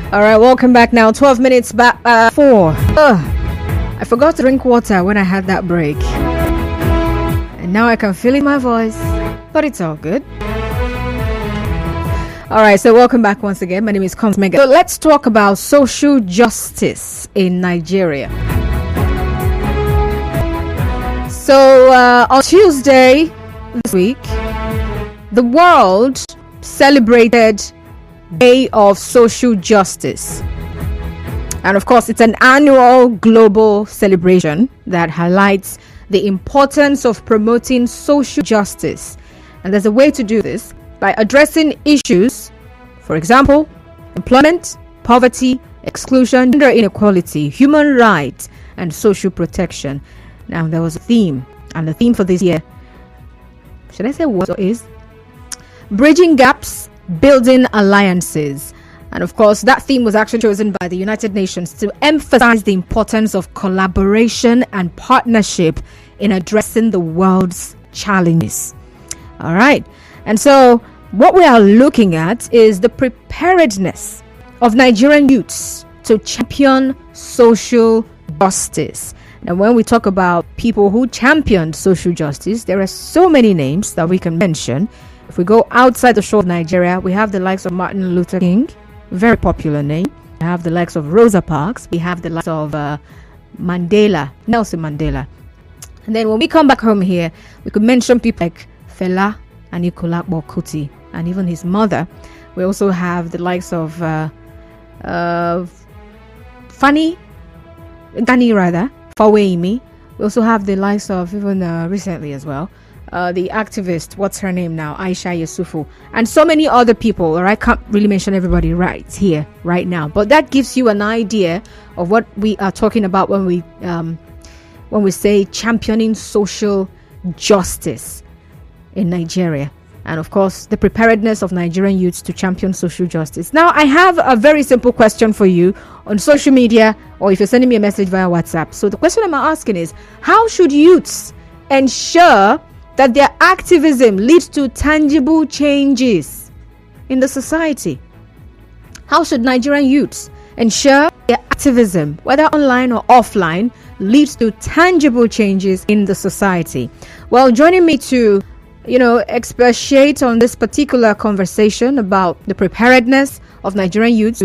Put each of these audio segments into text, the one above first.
All right, welcome back now. 12 minutes back. 4. I forgot to drink water when I had that break. And now I can feel it in my voice. But it's all good. All right, so welcome back once again. My name is Combs Mega. So let's talk about social justice in Nigeria. So on Tuesday this week, the world celebrated Day of Social Justice. And of course, it's an annual global celebration that highlights the importance of promoting social justice. And there's a way to do this by addressing issues, for example, employment, poverty, exclusion, gender inequality, human rights, and social protection. Now, there was a theme, and the theme for this year, should I say was or is? Bridging gaps, building alliances. And of course, that theme was actually chosen by the United Nations to emphasize the importance of collaboration and partnership in addressing the world's challenges. All right. And so what we are looking at is the preparedness of Nigerian youths to champion social justice. Now, when we talk about people who championed social justice, there are so many names that we can mention. If we go outside the shore of Nigeria, we have the likes of Martin Luther King, very popular name. We have the likes of Rosa Parks. We have the likes of Nelson Mandela. And then when we come back home here, we could mention people like Fela Anikulapo Kuti and even his mother. We also have the likes of Fani Faweimi. We also have the likes of even recently as well, the activist, what's her name now, Aisha Yusufu, and so many other people. Or I can't really mention everybody right here, right now, but that gives you an idea of what we are talking about when we say championing social justice in Nigeria. And of course, the preparedness of Nigerian youths to champion social justice. Now, I have a very simple question for you on social media, or if you're sending me a message via WhatsApp. So the question I'm asking is, how should youths ensure that their activism leads to tangible changes in the society? How should Nigerian youths ensure their activism, whether online or offline, leads to tangible changes in the society? Well, joining me to expatiate on this particular conversation about the preparedness of Nigerian youths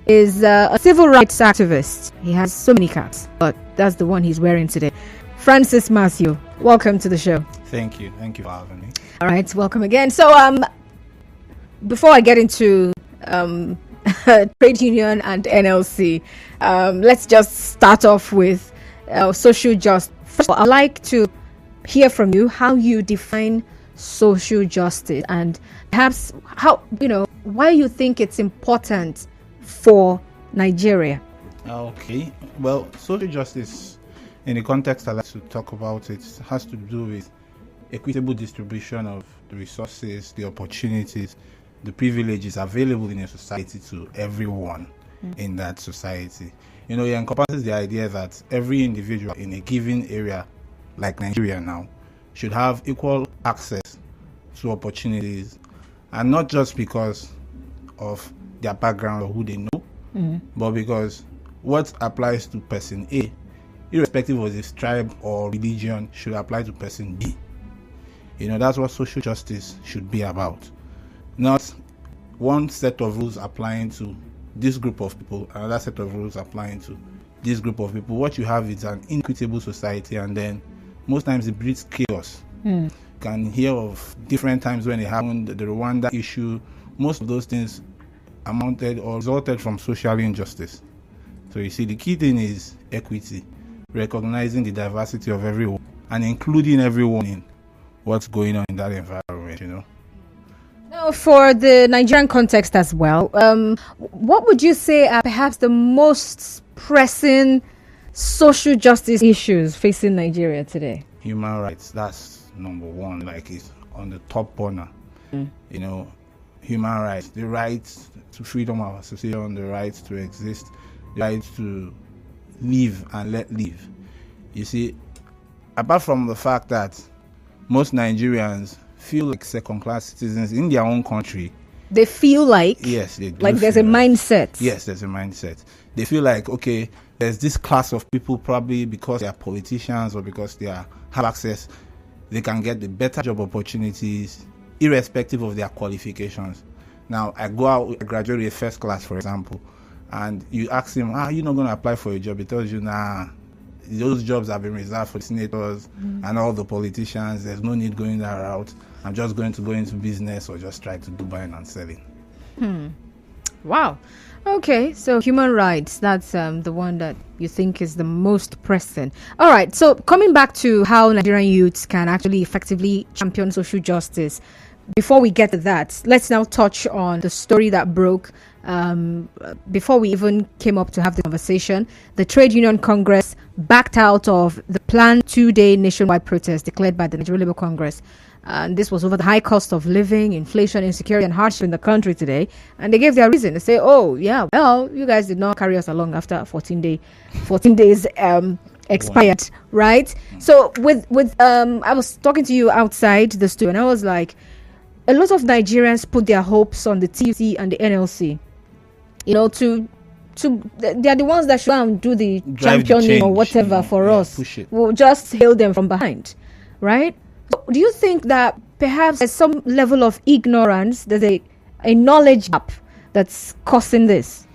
is a civil rights activist. He has so many caps, but that's the one he's wearing today. Francis Matthew, welcome to the show. Thank you for having me. All right, welcome again. So before I get into trade union and NLC, let's just start off with social justice. First of all, I'd like to hear from you how you define social justice, and perhaps why you think it's important for Nigeria. Okay, well, social justice, in the context I like to talk about, it has to do with equitable distribution of the resources, the opportunities, the privileges available in a society to everyone in that society. It encompasses the idea that every individual in a given area like Nigeria now should have equal access to opportunities, and not just because of their background or who they know, but because what applies to person A, irrespective of his tribe or religion, should apply to person B. That's what social justice should be about. Not one set of rules applying to this group of people, another set of rules applying to this group of people. What you have is an inequitable society, and then most times it breeds chaos. Can hear of different times when it happened, the Rwanda issue. Most of those things amounted or resulted from social injustice. So you see, the key thing is equity, recognizing the diversity of everyone and including everyone in what's going on in that environment. Now, for the Nigerian context as well, what would you say are perhaps the most pressing social justice issues facing Nigeria today? Human rights, that's number one, like it's on the top corner. Human rights, the right to freedom of association, the right to exist, the right to live and let live. You see, apart from the fact that most Nigerians feel like second-class citizens in their own country, They feel like, yes, they do like there's a feel like, mindset. yes, there's a mindset. They feel like, okay, there's this class of people, probably because they are politicians or because they have access, they can get the better job opportunities irrespective of their qualifications. Now, I go out, I graduate with first class, for example, and you ask him, you're not going to apply for a job. He tells you, nah, those jobs have been reserved for senators and all the politicians. There's no need going that route. I'm just going to go into business or just try to do buying and selling. Wow. Okay, so human rights, that's the one that you think is the most pressing. All right, so coming back to how Nigerian youths can actually effectively champion social justice, before we get to that, let's now touch on the story that broke before we even came up to have the conversation. The Trade Union Congress backed out of the planned 2-day nationwide protest declared by the Nigerian Labour Congress. And this was over the high cost of living, inflation, insecurity, and hardship in the country today. And they gave their reason. They say, oh, yeah, well, you guys did not carry us along after 14 days expired, right? So I was talking to you outside the studio, and I was like, a lot of Nigerians put their hopes on the TUC and the NLC. You know, they are the ones that should go and do the championing or whatever for us. We'll just hail them from behind, right? So do you think that perhaps there's some level of ignorance, there's a knowledge gap that's causing this?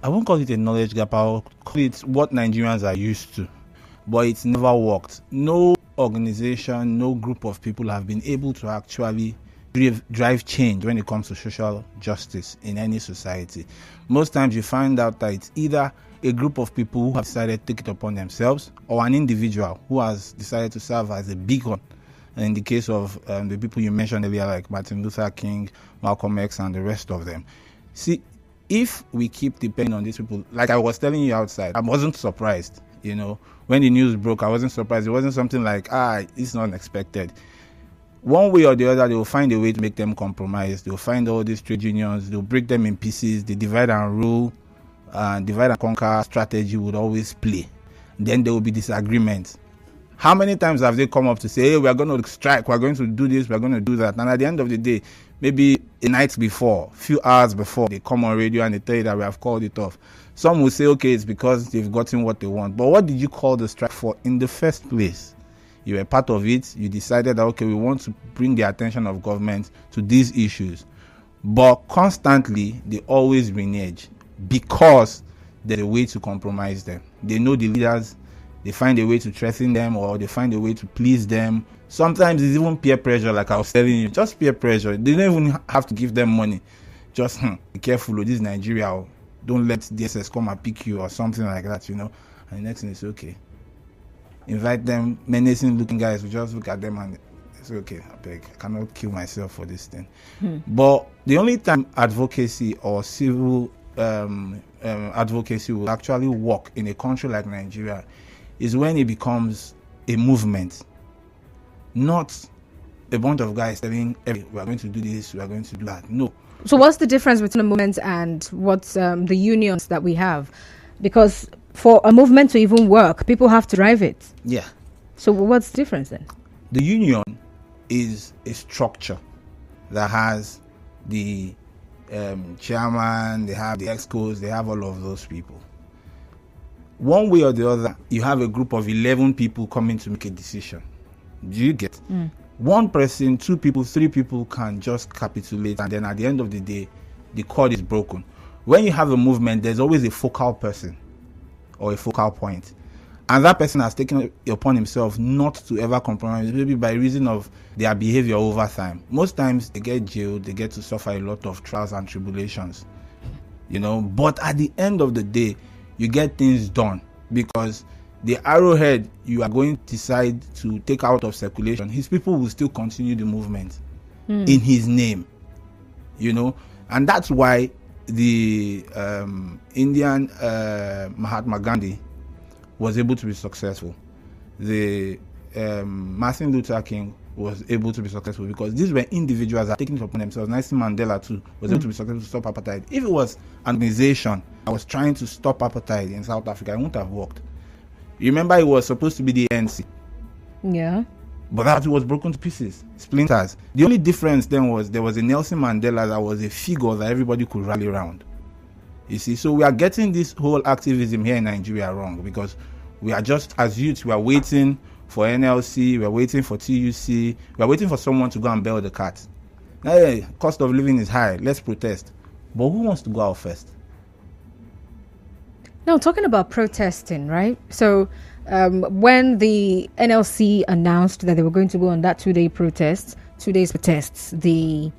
I won't call it a knowledge gap. I'll call it what Nigerians are used to. But it's never worked. No organization, no group of people have been able to actually drive change when it comes to social justice in any society. Most times you find out that it's either a group of people who have decided to take it upon themselves, or an individual who has decided to serve as a beacon. And in the case of the people you mentioned earlier, like Martin Luther King, Malcolm X, and the rest of them. See, if we keep depending on these people, like I was telling you outside, I wasn't surprised. You know, when the news broke, I wasn't surprised. It wasn't something like, it's not unexpected. One way or the other, they will find a way to make them compromise. They'll find all these trade unions, they'll break them in pieces, the divide and rule, divide and conquer strategy would always play. Then there will be disagreement. How many times have they come up to say, hey, we're going to strike, we're going to do this, we're going to do that? And at the end of the day, maybe a night before, few hours before, they come on radio and they tell you that we have called it off. Some will say, okay, it's because they've gotten what they want. But what did you call the strike for in the first place? You were part of it. You decided that, okay, we want to bring the attention of government to these issues. But constantly, they always renege because there's a way to compromise them. They know the leaders. They find a way to threaten them, or they find a way to please them. Sometimes it's even peer pressure, like I was telling you. Just peer pressure. They don't even have to give them money. Just, be careful, this is Nigeria. Don't let DSS come and pick you or something like that, you know. And the next thing is, okay. Invite them, menacing looking guys. We just look at them and say, okay, I beg, I cannot kill myself for this thing. But the only time advocacy or civil advocacy will actually work in a country like Nigeria is when it becomes a movement, not a bunch of guys telling, hey, we are going to do this, we are going to do that. No. So what's the difference between a movement and what's the unions that we have? Because for a movement to even work, people have to drive it. Yeah. So what's the difference then? The union is a structure that has the chairman, they have the excos, they have all of those people. One way or the other, you have a group of 11 people coming to make a decision. Do you get? One person, 2 people, 3 people can just capitulate, and then at the end of the day, the cord is broken. When you have a movement, there's always a focal person or a focal point. And that person has taken it upon himself not to ever compromise, maybe by reason of their behavior over time. Most times they get jailed, they get to suffer a lot of trials and tribulations, you know. But at the end of the day, you get things done because the arrowhead you are going to decide to take out of circulation, his people will still continue the movement in his name, you know. And that's why the Indian Mahatma Gandhi was able to be successful. The Martin Luther King was able to be successful because these were individuals that are taking it upon themselves. Nelson Mandela too was able to be successful to stop apartheid. If it was an organization that was trying to stop apartheid in South Africa, it wouldn't have worked. You remember it was supposed to be the ANC. Yeah. But that was broken to pieces, splinters. The only difference then was there was a Nelson Mandela that was a figure that everybody could rally around. You see, so we are getting this whole activism here in Nigeria wrong, because we are just, as youths, we are waiting for NLC, we are waiting for TUC, we are waiting for someone to go and bail the cat. Hey, cost of living is high, let's protest. But who wants to go out first? Now, talking about protesting, right? So, when the NLC announced that they were going to go on that 2 days protests, the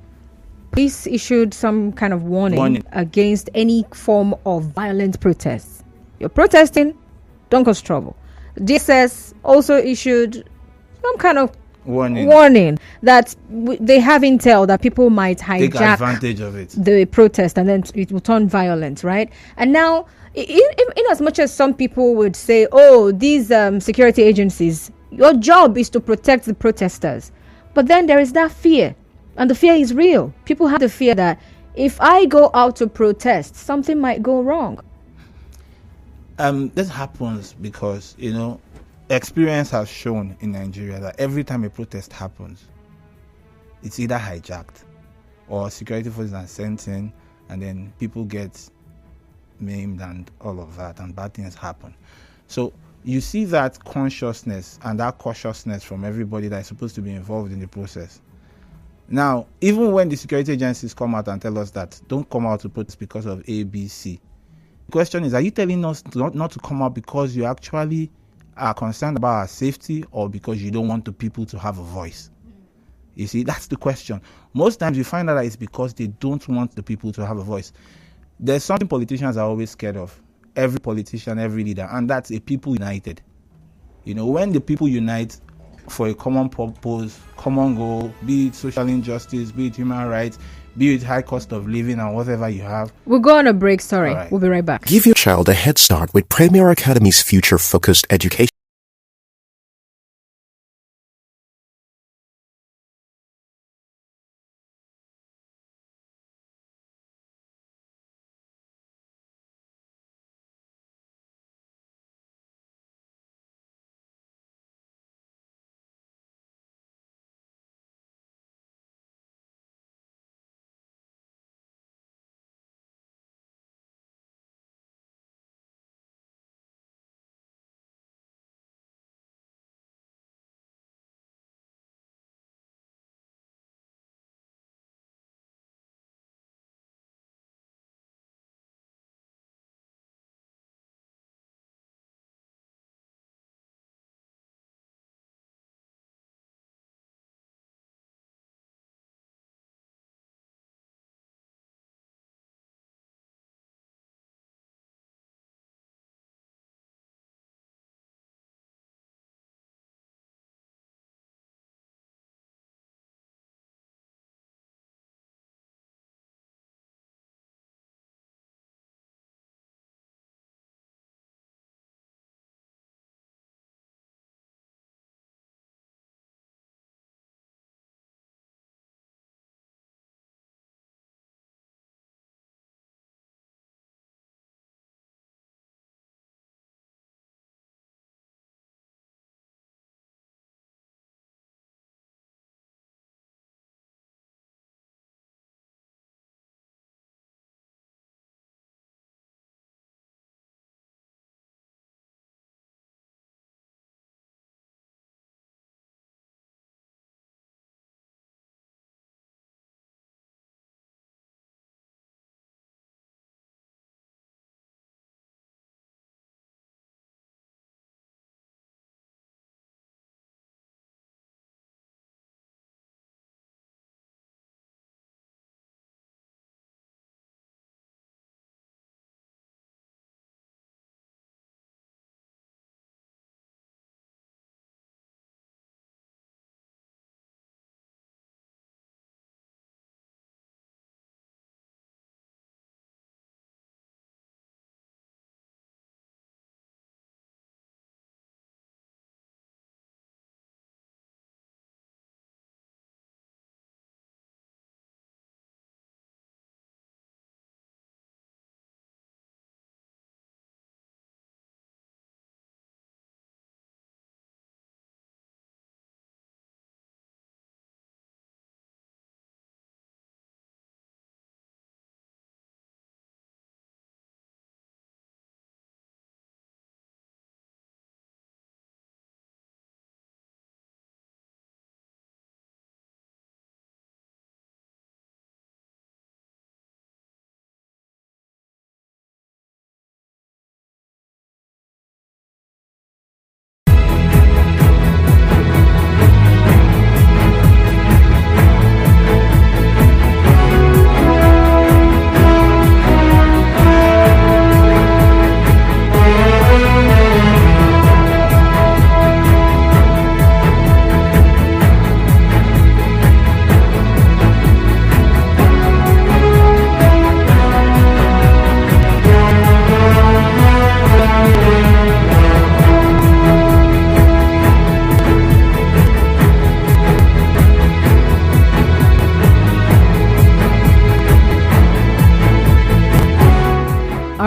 police issued some kind of warning against any form of violent protests. You're protesting, don't cause trouble. DSS also issued some kind of warning that they have intel that people might take hijack advantage of it, the protest, and then it will turn violent, right? And now, in as much as some people would say, oh, these security agencies, your job is to protect the protesters, but then there is that fear, and the fear is real. People have the fear that if I go out to protest, something might go wrong. This happens because, experience has shown in Nigeria that every time a protest happens, it's either hijacked or security forces are sent in, and then people get maimed and all of that, and bad things happen. So you see that consciousness and that cautiousness from everybody that is supposed to be involved in the process. Now, even when the security agencies come out and tell us that don't come out to protest because of A, B, C, the question is, are you telling us not to come out because you actually are concerned about our safety, or because you don't want the people to have a voice? You see, that's the question. Most times you find out that it's because they don't want the people to have a voice. There's something politicians are always scared of. Every politician, every leader, and that's a people united. When the people unite for a common purpose, common goal, be it social injustice, be it human rights, be it high cost of living, and whatever you have. We'll go on a break, sorry. Right. We'll be right back. Give your child a head start with Premier Academy's future-focused education.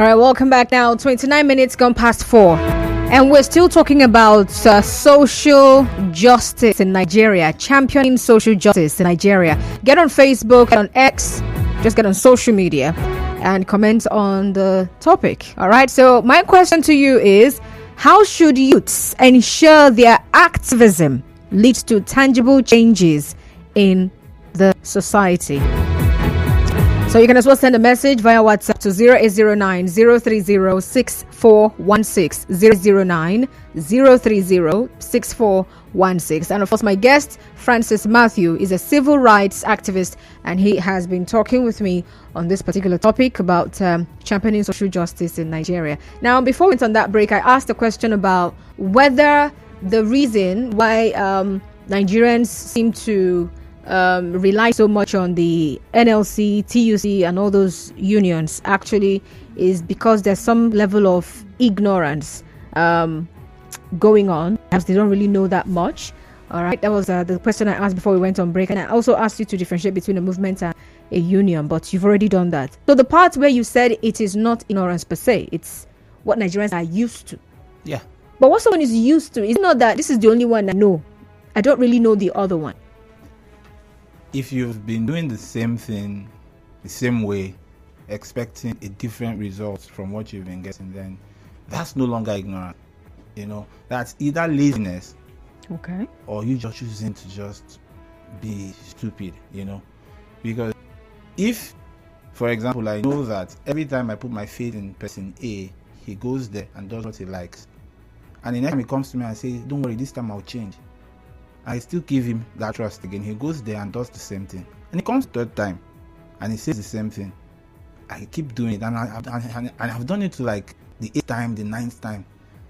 right, welcome back now. 29 minutes gone past 4. And we're still talking about social justice in Nigeria, championing social justice in Nigeria. Get on Facebook, get on X, just get on social media and comment on the topic. All right, so my question to you is, how should youths ensure their activism leads to tangible changes in the society? So you can as well send a message via WhatsApp to 0809 030 6416, 009 030 6416. And of course, my guest, Francis Matthew, is a civil rights activist, and he has been talking with me on this particular topic about championing social justice in Nigeria. Now, before we went on that break, I asked a question about whether the reason why Nigerians seem to rely so much on the NLC, TUC, and all those unions actually is because there's some level of ignorance going on. Perhaps they don't really know that much. All right, that was the question I asked before we went on break, and I also asked you to differentiate between a movement and a union, but you've already done that. So the part where you said it is not ignorance per se, it's what Nigerians are used to. Yeah. But what someone is used to is not that this is the only one I know. I don't really know the other one. If you've been doing the same thing the same way, expecting a different result from what you've been getting, then that's no longer ignorant. That's either laziness, okay, or you just choosing to just be stupid, because if, for example, I know that every time I put my faith in person A, he goes there and does what he likes, and the next time he comes to me and says, don't worry, this time I'll change, I still give him that trust again. He goes there and does the same thing, and he comes third time and he says the same thing. I keep doing it, and I've done it to like the 8th time, the 9th time.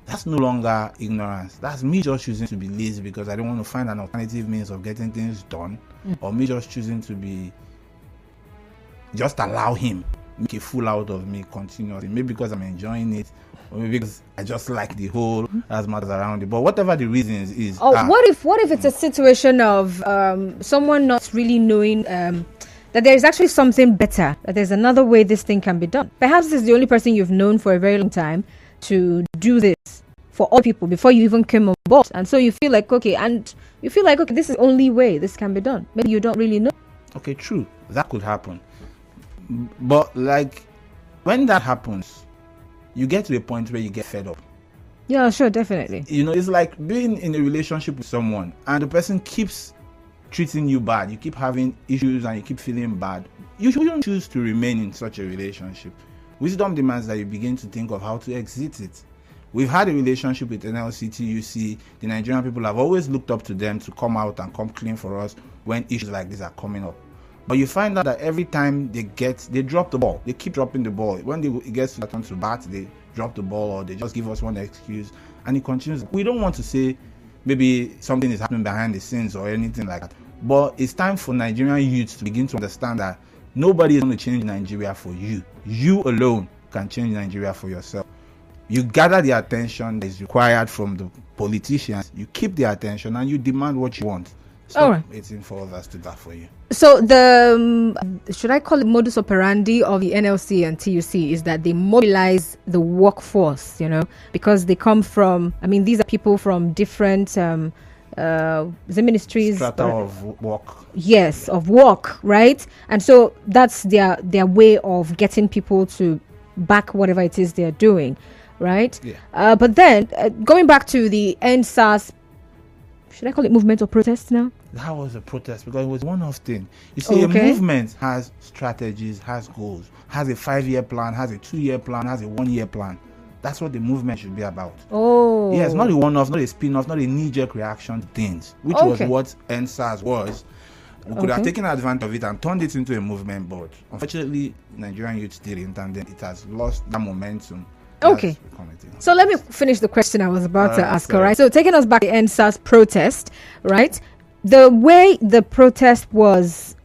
That's no longer ignorance. That's me just choosing to be lazy because I don't want to find an alternative means of getting things done, or me just choosing to be just allow him make a fool out of me continuously. Maybe because I'm enjoying it, or maybe because I just like the whole as matters around it. But whatever the reason is. What if it's a situation of someone not really knowing that there is actually something better, that there's another way this thing can be done? Perhaps this is the only person you've known for a very long time to do this for all people before you even came on board, and so you feel like okay, this is the only way this can be done. Maybe you don't really know. Okay, true, that could happen, but like when that happens, you get to a point where you get fed up. Yeah, sure, definitely. It's like being in a relationship with someone and the person keeps treating you bad. You keep having issues and you keep feeling bad. You shouldn't choose to remain in such a relationship. Wisdom demands that you begin to think of how to exit it. We've had a relationship with NLC, TUC. The Nigerian people have always looked up to them to come out and come clean for us when issues like this are coming up. But you find out that every time they drop the ball. They keep dropping the ball. When it gets to the turn to bat, they drop the ball, or they just give us one excuse, and it continues. We don't want to say maybe something is happening behind the scenes or anything like that. But it's time for Nigerian youths to begin to understand that nobody is going to change Nigeria for you. You alone can change Nigeria for yourself. You gather the attention that is required from the politicians, you keep the attention, and you demand what you want. Stop waiting for others to do that for you. So the should I call it modus operandi of the NLC and TUC is that they mobilize the workforce, because they come from, these are people from different the ministries, strata of work. Yes, of work, right? And so that's their way of getting people to back whatever it is they're doing, right? Yeah. But then going back to the NSAS, should I call it movement or protest now? That was a protest because it was one-off thing. You see, a movement has strategies, has goals, has a 5-year plan, has a 2-year plan, has a 1-year plan. That's what the movement should be about. Oh. Yes, not a one-off, not a spin-off, not a knee-jerk reaction to things, which was what NSAS was. We could have taken advantage of it and turned it into a movement, but unfortunately, Nigerian youth didn't, and then it has lost that momentum. Okay. So let me finish the question I was about to ask, all right? So taking us back to the NSAS protest, right? The way the protest was,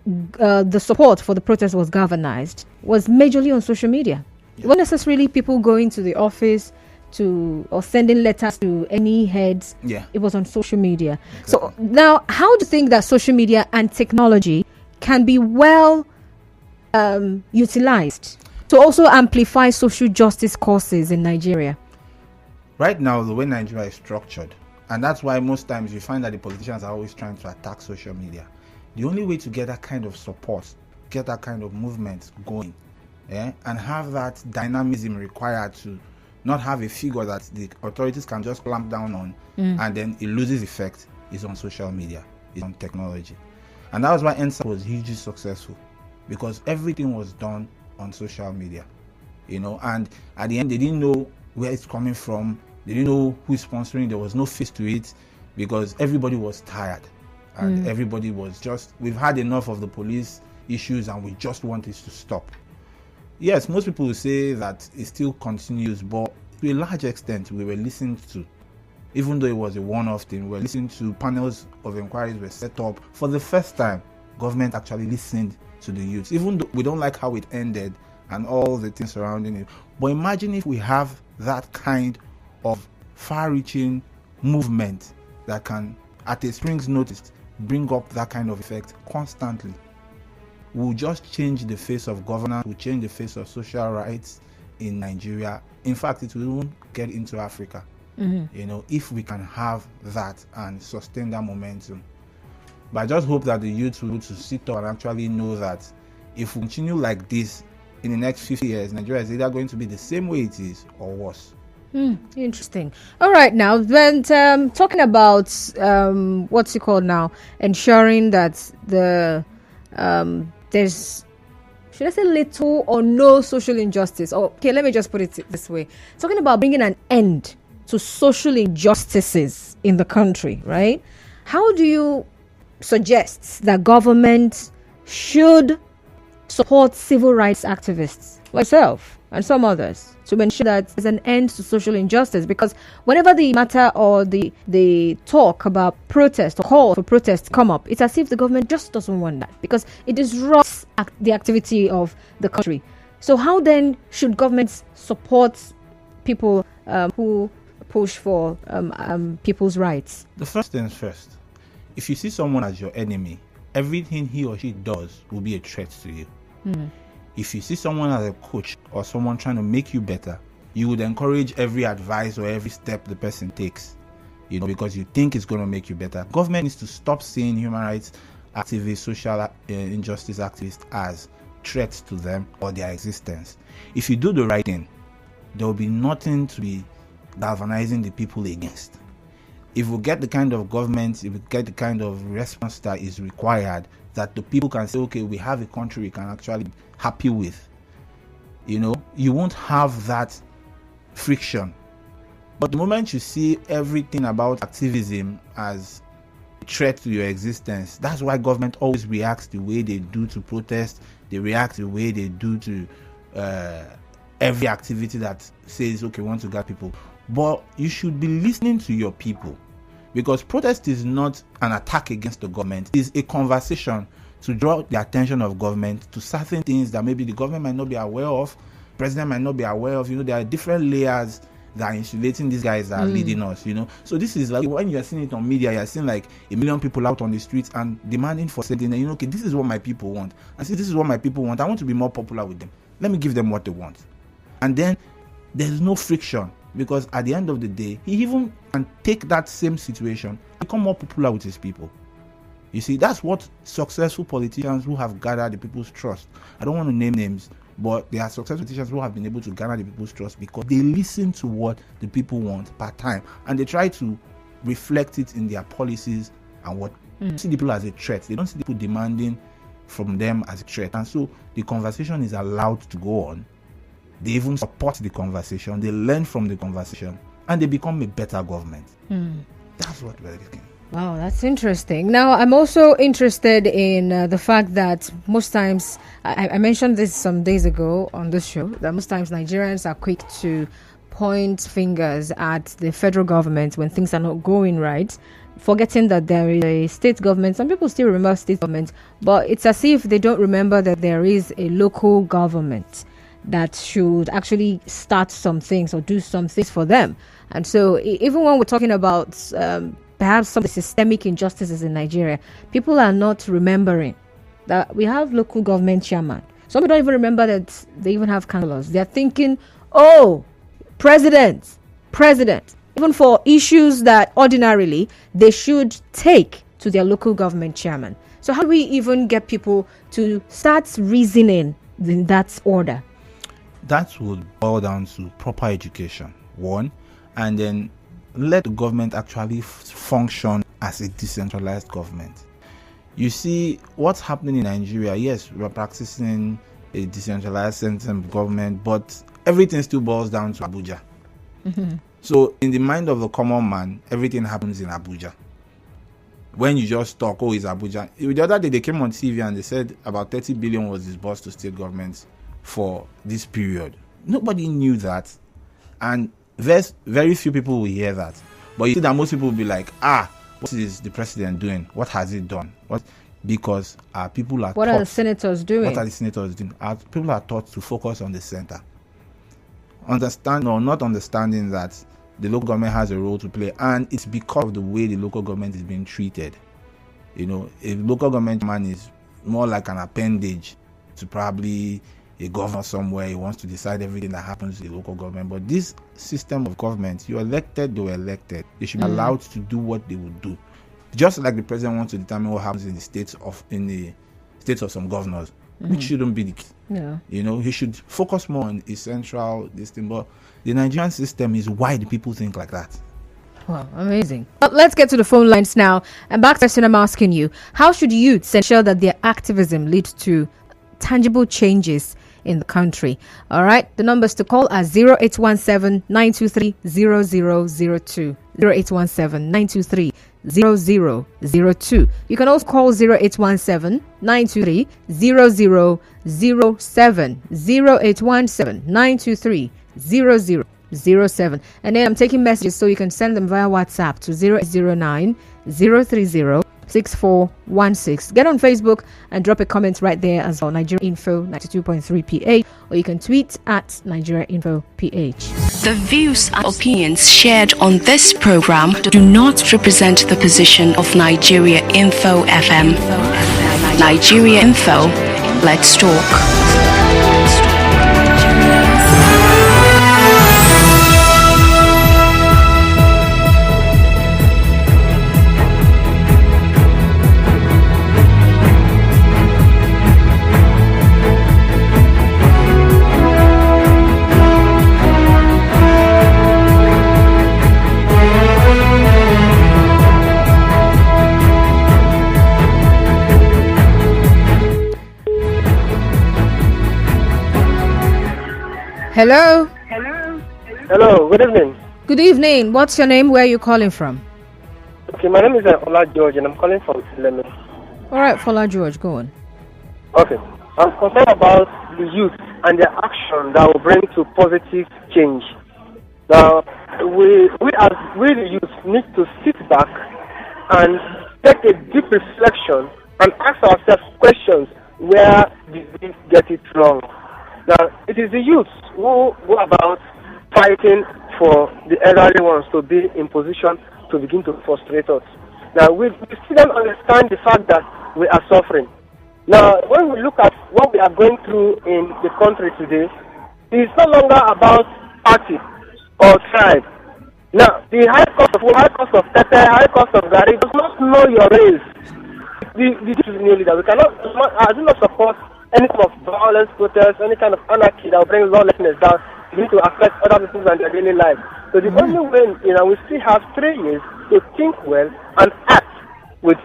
the support for the protest was galvanized was majorly on social media. Yeah. It wasn't necessarily people going to the office or sending letters to any heads. Yeah. It was on social media. Exactly. So now, how do you think that social media and technology can be well utilized to also amplify social justice causes in Nigeria? Right now, the way Nigeria is structured, and that's why most times you find that the politicians are always trying to attack social media. The only way to get that kind of support, get that kind of movement going, and have that dynamism required to not have a figure that the authorities can just clamp down on and then it loses effect, is on social media, is on technology. And that was why NSA was hugely successful, because everything was done on social media, and at the end they didn't know where it's coming from, they didn't know who's sponsoring, there was no face to it, because everybody was tired and everybody was just, we've had enough of the police issues and we just want it to stop. Yes, most people will say that it still continues, but to a large extent we were listened to. Even though it was a one-off thing, we were listening to, panels of inquiries were set up. For the first time, government actually listened to the youth, even though we don't like how it ended and all the things surrounding it. But imagine if we have that kind of far-reaching movement that can, at a spring's notice, bring up that kind of effect constantly. We'll just change the face of governance, we'll change the face of social rights in Nigeria. In fact, it will even get into Africa, if we can have that and sustain that momentum. But I just hope that the youth will to sit up and actually know that if we continue like this in the next 50 years, Nigeria is either going to be the same way it is or worse. Interesting. All right, now when talking about what's it called now, ensuring that there's, should I say, little or no social injustice? Okay, let me just put it this way. Talking about bringing an end to social injustices in the country, right? How do you suggest that government should support civil rights activists like yourself and some others to ensure that there's an end to social injustice? Because whenever the matter or the talk about protest or call for protest come up, it's as if the government just doesn't want that, because it disrupts the activity of the country. So how then should governments support people who push for people's rights? The first things first, if you see someone as your enemy, everything he or she does will be a threat to you. If you see someone as a coach or someone trying to make you better, you would encourage every advice or every step the person takes, because you think it's going to make you better. Government needs to stop seeing human rights activists, social injustice activists as threats to them or their existence. If you do the right thing, there will be nothing to be galvanizing the people against. If we get the kind of government, if we get the kind of response that is required, that the people can say, okay, we have a country we can actually be happy with, you won't have that friction. But the moment you see everything about activism as a threat to your existence, that's why government always reacts the way they do to protest. They react the way they do to every activity that says, okay, we want to get people. But you should be listening to your people, because protest is not an attack against the government. It is a conversation to draw the attention of government to certain things that maybe the government might not be aware of, president might not be aware of. There are different layers that are insulating these guys that are leading us, So this is like when you're seeing it on media, you're seeing like 1 million people out on the streets and demanding for something. And okay, this is what my people want. And see, this is what my people want. I want to be more popular with them. Let me give them what they want. And then there's no friction, because at the end of the day, he even can take that same situation and become more popular with his people. You see, that's what successful politicians who have gathered the people's trust. I don't want to name names, but there are successful politicians who have been able to garner the people's trust because they listen to what the people want per time, and they try to reflect it in their policies and what see the people as a threat. They don't see the people demanding from them as a threat, and so the conversation is allowed to go on. They even support the conversation, they learn from the conversation, and they become a better government. That's what we're looking. Wow, that's interesting. Now, I'm also interested in the fact that most times, I mentioned this some days ago on this show, that most times Nigerians are quick to point fingers at the federal government when things are not going right, forgetting that there is a state government. Some people still remember state government, but it's as if they don't remember that there is a local government that should actually start some things or do some things for them. And so even when we're talking about perhaps some of the systemic injustices in Nigeria, people are not remembering that we have local government chairman, Some people don't even remember that they even have councillors. They're thinking, oh, president. Even for issues that ordinarily they should take to their local government chairman. So how do we even get people to start reasoning in that order? That would boil down to proper education, one, and then let the government actually function as a decentralized government. You see, what's happening in Nigeria, yes, we're practicing a decentralized system of government, but everything still boils down to Abuja. Mm-hmm. So in the mind of the common man, everything happens in Abuja. When you just talk, oh, it's Abuja. The other day they came on TV and they said about 30 billion was disbursed to state governments for this period. Nobody knew that. And very few people will hear that. But you see that most people will be like, what is the president doing? What has he done? Because people are What taught, are the senators doing? What are the senators doing? People are taught to focus on the center. Not understanding that the local government has a role to play, and it's because of the way the local government is being treated. You know, a local government man is more like an appendage to probably a governor somewhere. He wants to decide everything that happens in the local government. But this system of government, you're elected, they were elected. They should be allowed to do what they would do. Just like the president wants to determine what happens in the states of some governors, which shouldn't be the case. Yeah. You know, he should focus more on essential this thing. But the Nigerian system is why do people think like that? Wow, amazing. Well, let's get to the phone lines now. And back to the question I'm asking you. How should youths ensure that their activism leads to tangible changes in the country? All right. The numbers to call are 0817-923-0002. 0817-923-0002. You can also call 0817-923-0007. 0817-923-0007. And then I'm taking messages, so you can send them via WhatsApp to 0809-030-6416. Get on Facebook and drop a comment right there as well. Nigeria Info 92.3 PH, or you can tweet at Nigeria Info PH. The views and opinions shared on this program do not represent the position of Nigeria Info FM. Nigeria Info, let's talk. Hello. Hello, good evening. Good evening. What's your name? Where are you calling from? Okay, my name is Ola George and I'm calling from Lemme. All right, Fola George, go on. Okay, I'm concerned about the youth and their action that will bring to positive change. Now, we the youth need to sit back and take a deep reflection and ask ourselves questions where did we get it wrong. Now, it is the youth who go about fighting for the elderly ones to be in position to begin to frustrate us. Now, we still don't understand the fact that we are suffering. Now, when we look at what we are going through in the country today, it's no longer about party or tribe. Now, the high cost of pepper, high cost of gari does not know your race. The issue is nearly that I do not support any kind of violence, protest, any kind of anarchy that will bring lawlessness down begin to affect other people and their daily life. So the only way, we still have 3 years to think well and act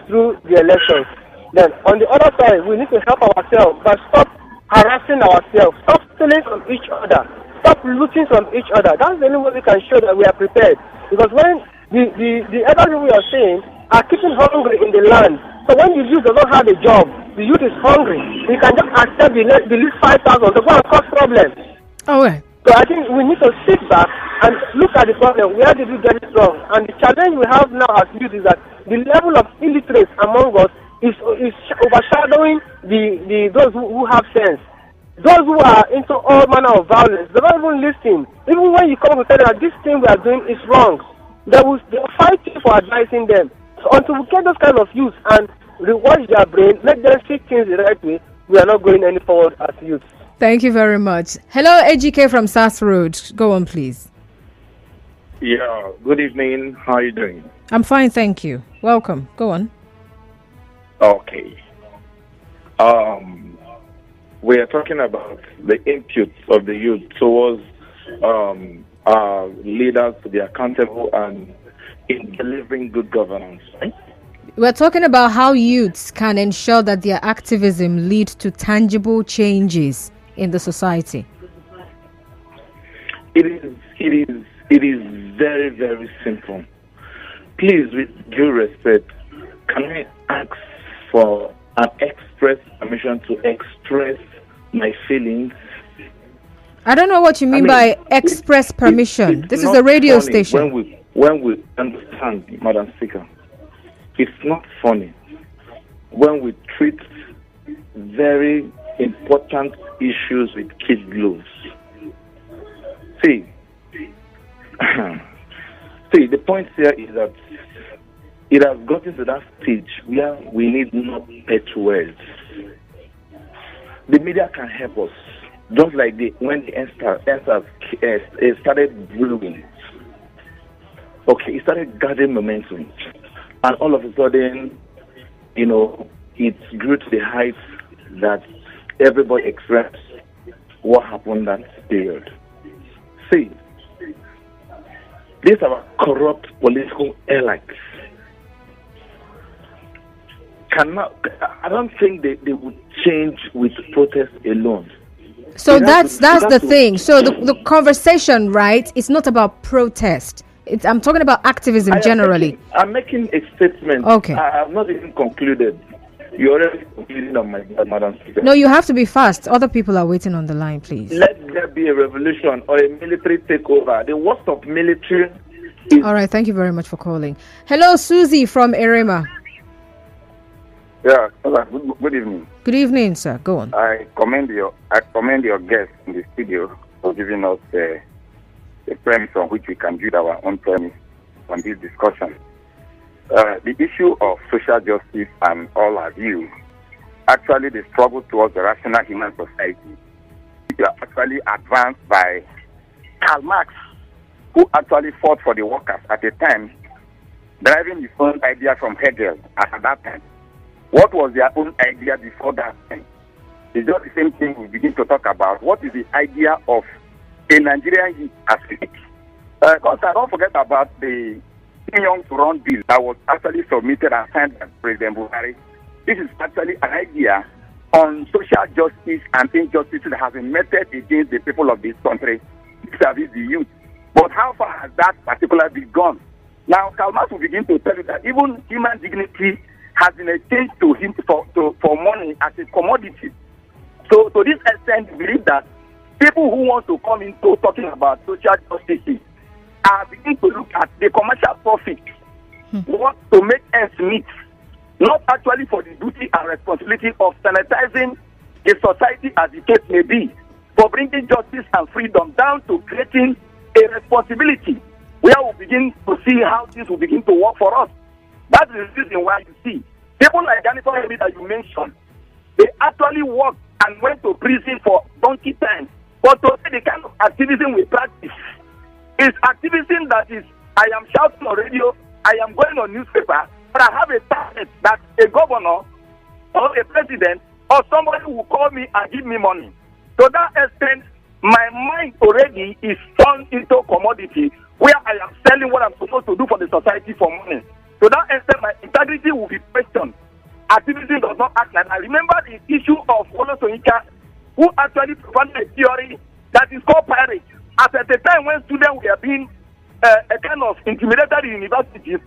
through the elections. Then on the other side, we need to help ourselves, but stop harassing ourselves, stop stealing from each other, stop looting from each other. That's the only way we can show that we are prepared. Because when the other people we are saying are keeping hungry in the land, so when the youth does not have a job, the youth is hungry, he can just accept the least 5,000 to go and cause problems. All right. So I think we need to sit back and look at the problem. Where did we get it wrong? And the challenge we have now as youth is that the level of illiteracy among us is overshadowing those who have sense. Those who are into all manner of violence, they don't even listen. Even when you come to tell them that this thing we are doing is wrong, they will fight you for advising them. So until we get those kind of youth and rewatch their brain, let them see things the right way, we are not going any forward as youth. Thank you very much. Hello, AGK from SAS Road. Go on, please. Yeah, good evening. How are you doing? I'm fine, thank you. Welcome. Go on. Okay. We are talking about the inputs of the youth towards our leaders to be accountable and in delivering good governance, right? We're talking about how youths can ensure that their activism leads to tangible changes in the society. It is very, very simple. Please, with due respect, can I ask for an express permission to express my feelings? I don't know what you mean by express permission. This is a radio station. When we understand, Madam Speaker, it's not funny when we treat very important issues with kid gloves. See, the point here is that it has gotten to that stage where we need not pet words. The media can help us, just like when the answers started brewing. Okay, it started gathering momentum, and all of a sudden, it grew to the heights that everybody expressed what happened that period. See, these are corrupt political elites. I don't think they would change with protest alone. So that's the thing. So the conversation, right? It's not about protest. I'm talking about activism generally. I'm making a statement. Okay. I have not even concluded. You're already concluding on my Madam Speaker. No, you have to be fast. Other people are waiting on the line, please. Let there be a revolution or a military takeover. The worst of military is... All right, thank you very much for calling. Hello, Susie from Erema. Yeah, good evening. Good evening, sir. Go on. I commend your guest in the studio for giving us a premise on which we can build our own premise on this discussion. The issue of social justice and all our views, actually the struggle towards the rational human society, is actually advanced by Karl Marx, who actually fought for the workers at the time, deriving his own idea from Hegel at that time. What was their own idea before that time? It's just the same thing we begin to talk about. What is the idea of a Nigerian youth as it? Because I don't forget about the Young to Run bill that was actually submitted and signed by President Buhari. This is actually an idea on social justice and injustice that has been meted against the people of this country, vis-a-vis the youth. But how far has that particular bill gone? Now, Karl Marx will begin to tell you that even human dignity has been exchanged to him for money as a commodity. So to this extent, we believe that people who want to come into talking about social justice are beginning to look at the commercial profit, want to make ends meet, not actually for the duty and responsibility of sanitizing the society as the case may be, for bringing justice and freedom down to creating a responsibility where we begin to see how things will begin to work for us. That's the reason why you see people like Jennifer Hemi that you mentioned, they actually worked and went to prison for donkey time. But today the kind of activism we practice is activism that is, I am shouting on radio, I am going on newspaper, but I have a target that a governor or a president or somebody will call me and give me money. To that extent, my mind already is turned into commodity where I am selling what I'm supposed to do for the society for money. To that extent, my integrity will be questioned. Activism does not act like that. I remember the issue of Olo Soyinka, who actually provided a theory that is called pirate. At the time when students were being a kind of intimidated in universities,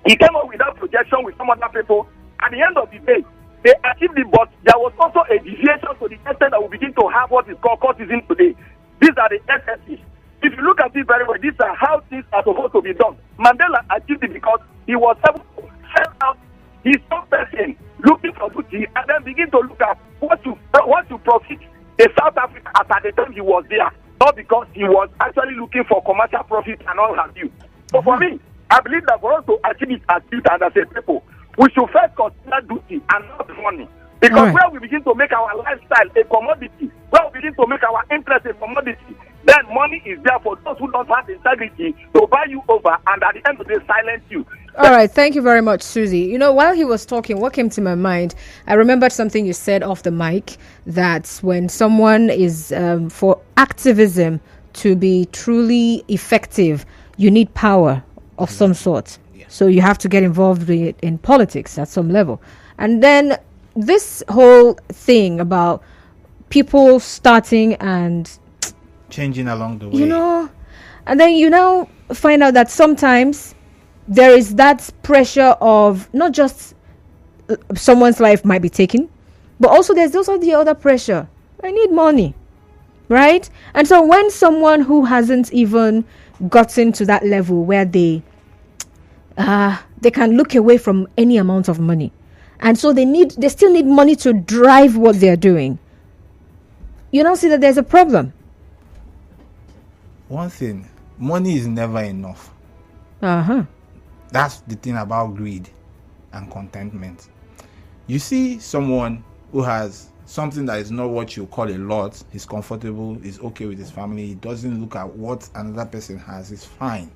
he came up with that projection with some other people. At the end of the day, they achieved it, but there was also a deviation to the extent that we begin to have what is called cultism today. These are the SSs. If you look at it very well, these are how things are supposed to be done. Mandela achieved it because he was able to sell out his own person, looking for duty, and then begin to look at what to profit the South Africa at the time he was there. Not because he was actually looking for commercial profit and all have you. So for me, I believe that for us to achieve it as youth and as a people, we should first consider duty and not money. Because where we begin to make our lifestyle a commodity, where we begin to make our interest a commodity, then money is there for those who don't have integrity to buy you over and at the end of the day silence you. All right, thank you very much, Susie. You know, while he was talking, what came to my mind, I remembered something you said off the mic, that when someone is for activism to be truly effective, you need power of some sort. Yeah. So you have to get involved in politics at some level. And then this whole thing about people starting and changing along the way, you know, and then you now find out that sometimes there is that pressure of not just someone's life might be taken, but also there's also the other pressure. I need money, right? And so when someone who hasn't even gotten to that level where they can look away from any amount of money, and so they still need money to drive what they're doing, you now see that there's a problem. One thing, money is never enough. That's the thing about greed and contentment. You see someone who has something that is not what you call a lot, he's comfortable, he's okay with his family, he doesn't look at what another person has, he's fine.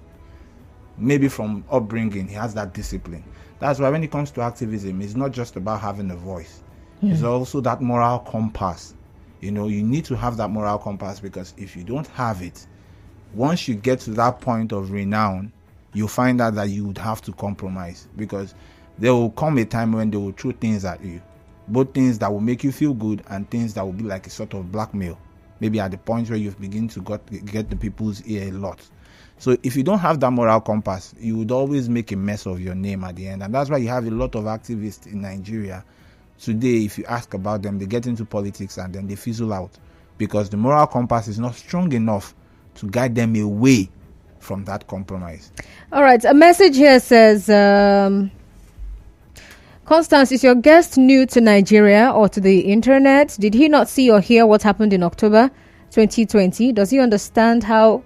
Maybe from upbringing, he has that discipline. That's why when it comes to activism, it's not just about having a voice. It's also that moral compass. You know, you need to have that moral compass, because if you don't have it, once you get to that point of renown, you'll find out that you would have to compromise, because there will come a time when they will throw things at you, both things that will make you feel good and things that will be like a sort of blackmail, maybe at the point where you begin to get the people's ear a lot. So if you don't have that moral compass, you would always make a mess of your name at the end. And that's why you have a lot of activists in Nigeria today. If you ask about them, they get into politics and then they fizzle out, because the moral compass is not strong enough to guide them away from that compromise. All right, a message here says, Constance, is your guest new to Nigeria or to the internet? Did he not see or hear what happened in October 2020? Does he understand how...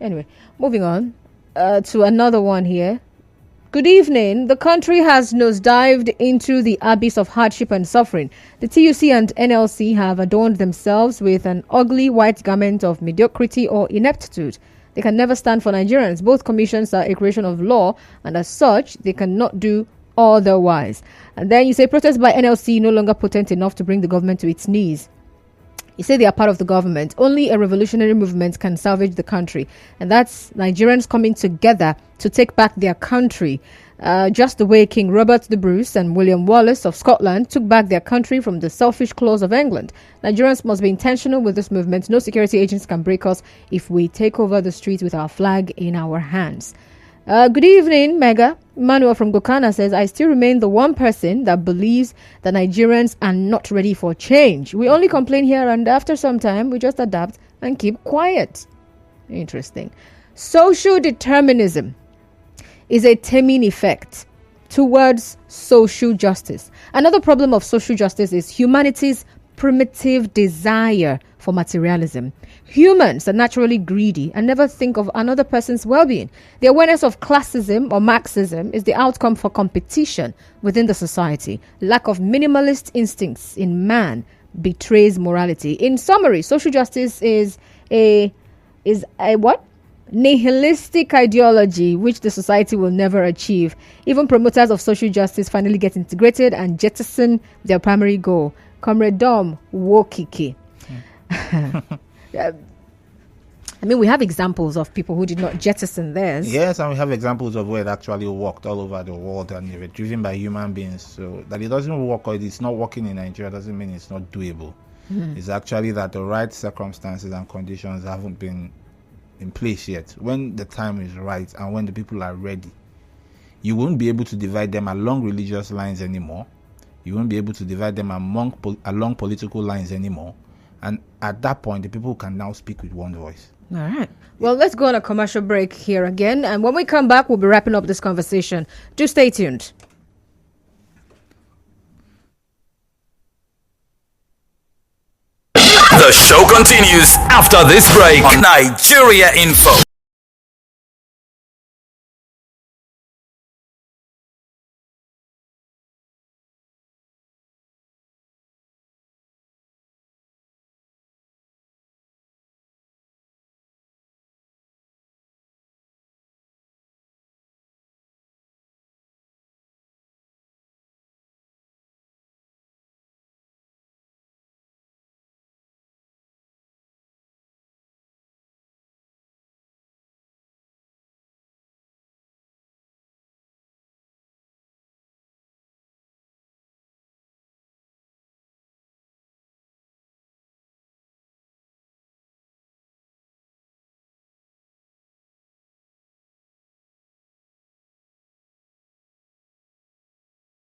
Anyway, moving on to another one here. Good evening. The country has nosedived into the abyss of hardship and suffering. The TUC and NLC have adorned themselves with an ugly white garment of mediocrity or ineptitude. They can never stand for Nigerians. Both commissions are a creation of law, and as such, they cannot do otherwise. And then you say protests by NLC no longer potent enough to bring the government to its knees. You say they are part of the government. Only a revolutionary movement can salvage the country. And that's Nigerians coming together to take back their country. Just the way King Robert the Bruce and William Wallace of Scotland took back their country from the selfish claws of England. Nigerians must be intentional with this movement. No security agents can break us if we take over the streets with our flag in our hands. Good evening, Mega. Manuel from Gokana says, I still remain the one person that believes that Nigerians are not ready for change. We only complain here, and after some time, we just adapt and keep quiet. Interesting. Social determinism is a taming effect towards social justice. Another problem of social justice is humanity's primitive desire for materialism. Humans are naturally greedy and never think of another person's well-being. The awareness of classism or Marxism is the outcome for competition within the society. Lack of minimalist instincts in man betrays morality. In summary, social justice is a what? Nihilistic ideology which the society will never achieve. Even promoters of social justice finally get integrated and jettison their primary goal. Comrade Dom Wokiki. I mean, we have examples of people who did not jettison theirs. Yes, and we have examples of where it actually worked all over the world, and they were driven by human beings. So that it doesn't work, or it's not working in Nigeria, doesn't mean it's not doable. It's actually that the right circumstances and conditions haven't been in place yet. When the time is right and when the people are ready, you won't be able to divide them along religious lines anymore. You won't be able to divide them along political lines anymore. And at that point, the people can now speak with one voice. All right. Well, let's go on a commercial break here again. And when we come back, we'll be wrapping up this conversation. Do stay tuned. The show continues after this break on Nigeria Info.